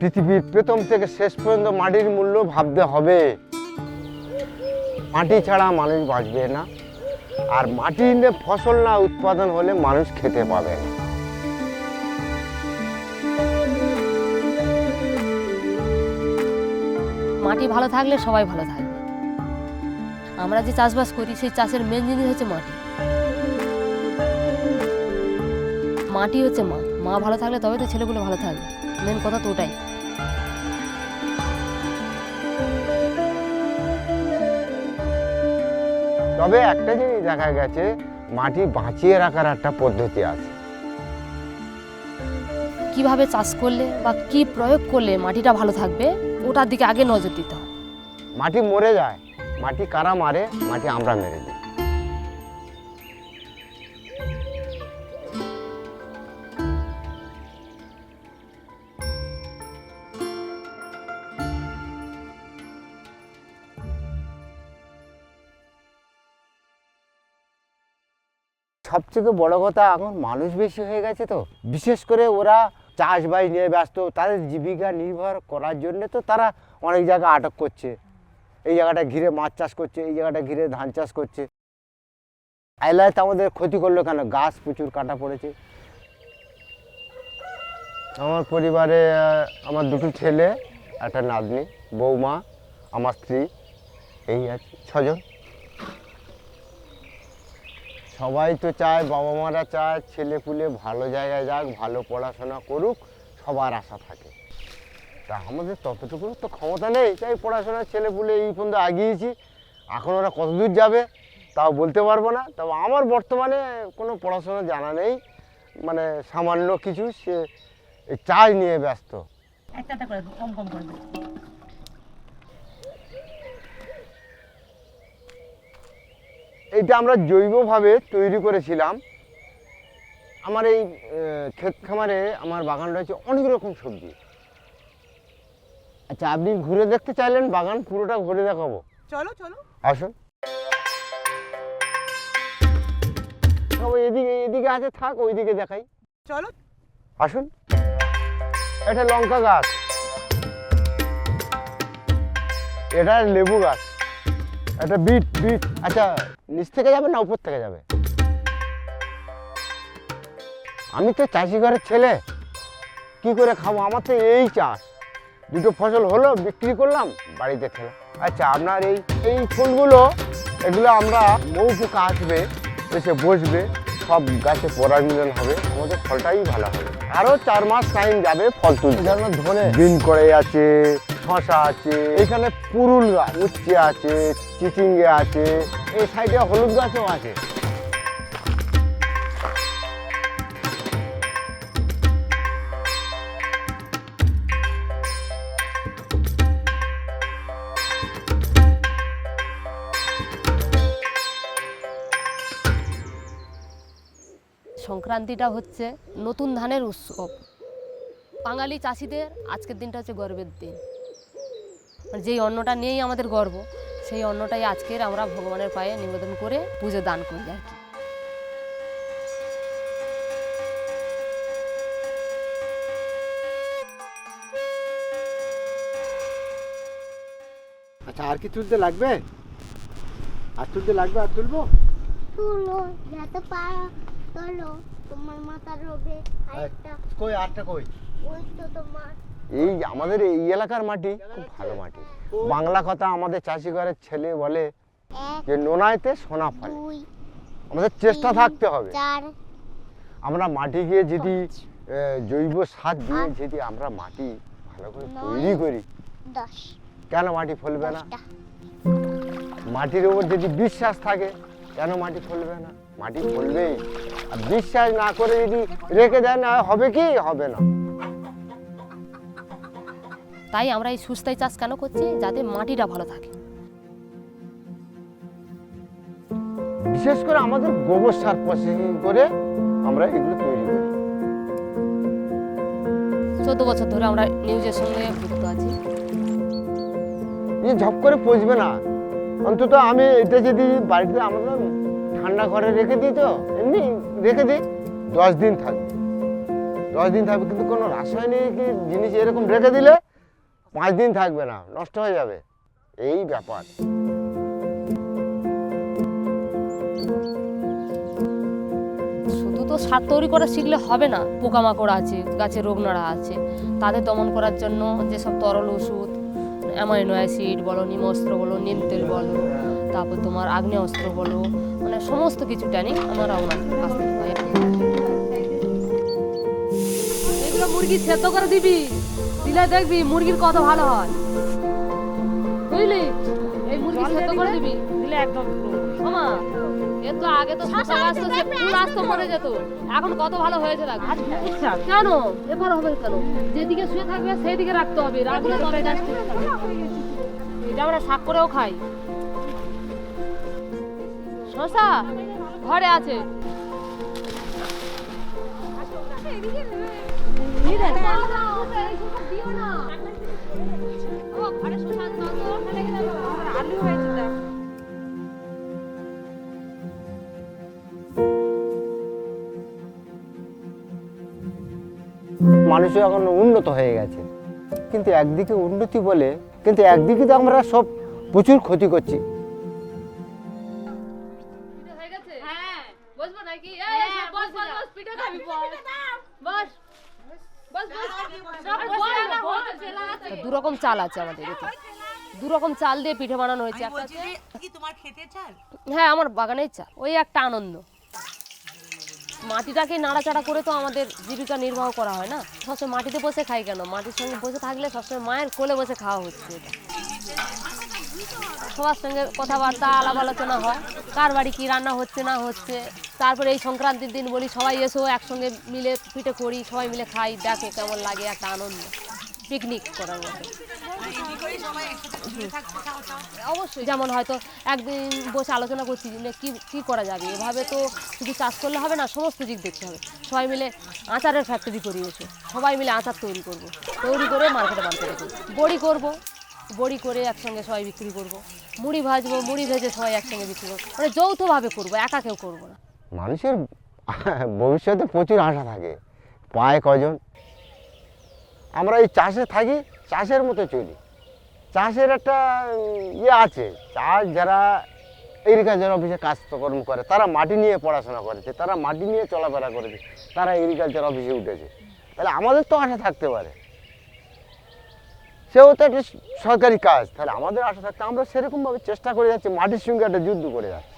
পৃথিবীর প্রথম থেকে শেষ পর্যন্ত মাটির মূল্য ভাবতে হবে। মাটি ছাড়া মানুষ বাঁচবে না, আর মাটিতে ফসল না উৎপাদন হলে মানুষ খেতে পাবে না। মাটি ভালো থাকলে সবাই ভালো থাকবে। আমরা যে চাষবাস করি সেই চাষের মেন জিনিস হচ্ছে মাটি। মাটি হচ্ছে মা, মা ভালো থাকলে তবে তো ছেলেগুলো ভালো থাকবে। মেন কথা তো ওটাই। তবে একটা জিনিস দেখা গেছে, মাটি বাঁচিয়ে রাখার একটা পদ্ধতি আছে। কিভাবে চাষ করলে বা কি প্রয়োগ করলে মাটিটা ভালো থাকবে ওটার দিকে আগে নজর দিতে হবে। মাটি মরে যায়, মাটি কারা মারে? মাটি আমরা মেরে দিই। সবথেকে বড় কথা, এখন মানুষ বেশি হয়ে গেছে, তো বিশেষ করে ওরা চাষবাস নিয়ে ব্যস্ত। তাদের জীবিকা নির্ভর করার জন্য তো তারা অনেক জায়গায় আটক করছে। এই জায়গাটা ঘিরে মাছ চাষ করছে, এই জায়গাটা ঘিরে ধান চাষ করছে। আইলাতে আমাদের ক্ষতি করলো কেন? গাছ প্রচুর কাটা পড়েছে। আমার পরিবারে আমার দুটো ছেলে, একটা নাতনি, বৌমা, আমার স্ত্রী, এই আছে 6 জন। সবাই তো চায়, বাবা মারা চায় ছেলে পুলে ভালো জায়গায় যাক, ভালো পড়াশোনা করুক, সবার আশা থাকে। তা আমাদের ততটুকু তো ক্ষমতা নেই, তাই পড়াশোনার ছেলে পুলে এই পর্যন্ত আগিয়েছি। এখন ওরা কতদূর যাবে তাও বলতে পারবো না। তবে আমার বর্তমানে কোনো পড়াশোনা জানা নেই, মানে সামান্য কিছু সে চাষ নিয়ে ব্যস্ত। একটা করে কম কম করে এইটা আমরা জৈবভাবে তৈরি করেছিলাম। আমার এই ক্ষেত খামারে আমার বাগান রয়েছে অনেক রকম সবজি। আচ্ছা, আপনি ঘুরে দেখতে চাইলেন বাগান? পুরোটা ঘুরে দেখাবো, চলো চলো, আসুন। এদিকে এদিকে আছে, থাক ওইদিকে দেখাই, চলো আসুন। এটা লঙ্কা গাছ, এটা লেবু গাছ, এটা বিট বিট। আচ্ছা, নিচ থেকে যাবে না উপর থেকে যাবে? আমি তো চাষি ঘরের ছেলে, কি করে খাবো? আমার তো এই চাষ, দুটো ফসল হলো, বিক্রি করলাম, বাড়িতে খেলাম। আচ্ছা, আপনার এই এই ফুলগুলো, এগুলো আমরা মৌপোকা আসবে, এসে বসবে, সব গাছে পরাগমিলন হবে, আমাদের ফলটাই ভালো হবে। আরও 4 মাস টাইম যাবে ফল তুলতে। যেমন ধরে বিন করে আছে, শশা আছে, এখানে পুরুল গাছ, উচ্ছে আছে, চিচিঙ্গে আছে, এই সাইডে হলুদ গাছও আছে। সংক্রান্তিটা হচ্ছে নতুন ধানের উৎসব। বাঙালি চাষিদের আজকের দিনটা হচ্ছে গর্বের দিন। যেই অন্নটা নিয়েই আমাদের গর্ব, সেই অন্নটাই আজকের আমরা ভগবানের পায়ে নিবেদন করে পুজো দান করি আর কি। আচ্ছা, আর কি তুলতে লাগবে? আর তুলতে লাগবে? আর তুলবো? তুলো যত পারো তোলো, তোমার মাথার হবে আরেকটা। কই আরটা কই? ওই তো তোমার। এই আমাদের এই এলাকার মাটি খুব ভালো মাটি। বাংলা কথা আমাদের চাষি ঘরের ছেলে বলে যে নোনাইতে সোনা ফলে। আমাদের চেষ্টা থাকতে হবে। 4 আমরা মাটি গিয়ে যদি জৈব সার দিয়ে যদি আমরা মাটি ভালো করে তৈরি করি, 10 কেন মাটি ফলবে না? মাটির উপর যদি বিশ্বাস থাকে, কেন মাটি ফলবে না? মাটি ফলবেই। আর বিশ্বাস না করে যদি রেখে দেয়, না হবে কি হবে না। তাই আমরা এই সুস্থায়ী চাষ কেন করছি, যাতে মাটিটা ভালো থাকে। বিশেষ করে আমাদের গোবর সার প্রসেসিং করে আমরা এগুলো তৈরি করি। 14 বছর ধরে আমরা নিউজের সঙ্গে যুক্ত আছি। ঝপ করে পচবে না, অন্তত আমি এটা যদি বাড়িতে আমাদের ঠান্ডা ঘরে রেখে দিই, তো এমনি রেখে দিই 10 দিন থাকবে, 10 দিন থাকবে। কিন্তু কোনো রাসায়নিক জিনিস এরকম রেখে দিলে 5 দিন থাকবে না, নষ্ট হয়ে যাবে, এই ব্যাপার। শুধু তো সার তৈরি করা শিখলে হবে না, পোকামাকড় আছে, গাছে রোগ নাড়া আছে, তাদের দমন করার জন্য যেসব তরল ওষুধ, অ্যামাইনো অ্যাসিড বলো, নিমস্ত্র বলো, নিম তেল বলো, তারপর তোমার আগ্নেয়াস্ত্র বলো, মানে সমস্ত কিছু ট্রেনিং আমরা ওনার কাছ থেকে পাই। এগুলো মুরগি সেদ্ধ করে দিবি, দিলে দেখবি মুরগির কত ভালো হয়, বুঝলি? এই মুরগি সেদ্ধ করে দিবি, দিলে একদম মামা। এর তো আগে তো শসা গাছ তো সে ফুল আসতো মরে যেত, এখন কত ভালো হয়েছে দেখ। কেন এবার হবে কেন? যেদিকে শুয়ে থাকবে সেই দিকে রাখতে হবে, রাখলে তবে গাছ এটা আমরা শাক করেও খাই। শসা ঘরে আছে, আলু হয়েছে দেখ। মানুষ এখন উন্নত হয়ে গেছে, কিন্তু একদিকে উন্নতি বলে, কিন্তু একদিকে তো আমরা সব প্রচুর ক্ষতি করছি। দুরকম চাল আছে আমাদের এতে, দুরকম চাল দিয়ে পিঠে বানানো হয়েছে। হ্যাঁ, আমার বাগানের চাল, ওই একটা আনন্দ। মাটিটাকে নাড়াচাড়া করে তো আমাদের জীবিকা নির্বাহ করা হয় না। সবসময় মাটিতে বসে খাই কেন? মাটির সঙ্গে বসে থাকলে সবসময় মায়ের কোলে বসে খাওয়া হচ্ছে। এটা সবার সঙ্গে কথাবার্তা আলাপ আলোচনা হয়, কার বাড়ি কী রান্না হচ্ছে না হচ্ছে। তারপরে এই সংক্রান্তির দিন বলি সবাই এসো, একসঙ্গে মিলে পিঠে করি, সবাই মিলে খাই, দেখো কেমন লাগে, একটা আনন্দ, পিকনিক করার মতো। অবশ্যই, যেমন হয়তো একদিন বসে আলোচনা করছি যে কী করা যাবে, এভাবে তো শুধু চাষ করলে হবে না, সমস্ত দিক দেখতে হবে। সবাই মিলে আচারের ফ্যাক্টরি করি, এসে সবাই মিলে আচার তৈরি করব, তৈরি করে মার্কেটে বানাতে দেবো। বড়ি করব, বড়ি করে একসঙ্গে সবাই বিক্রি করব। মুড়ি ভাজবো, মুড়ি ভেজে সবাই একসঙ্গে বিক্রি করবো, মানে যৌথভাবে করবো, একা কেউ করবো না। মানুষের ভবিষ্যতে প্রচুর আশা থাকে, পায় কজন। আমরা এই চাষে থাকি, চাষের মতো চলি। চাষের একটা আছে, চাষ যারা এগ্রিকালচার অফিসে কাজকর্ম করে, তারা মাটি নিয়ে পড়াশোনা করেছে, তারা মাটি নিয়ে চলাফেরা করেছে, তারা এগ্রিকালচার অফিসে উঠেছে। তাহলে আমাদের তো আশা থাকতে পারে, সেও তো একটা সরকারি কাজ, তাহলে আমাদের আশা থাকতে আমরা সেরকমভাবে চেষ্টা করে যাচ্ছি, মাটির সঙ্গে একটা যুদ্ধ করে যাচ্ছি।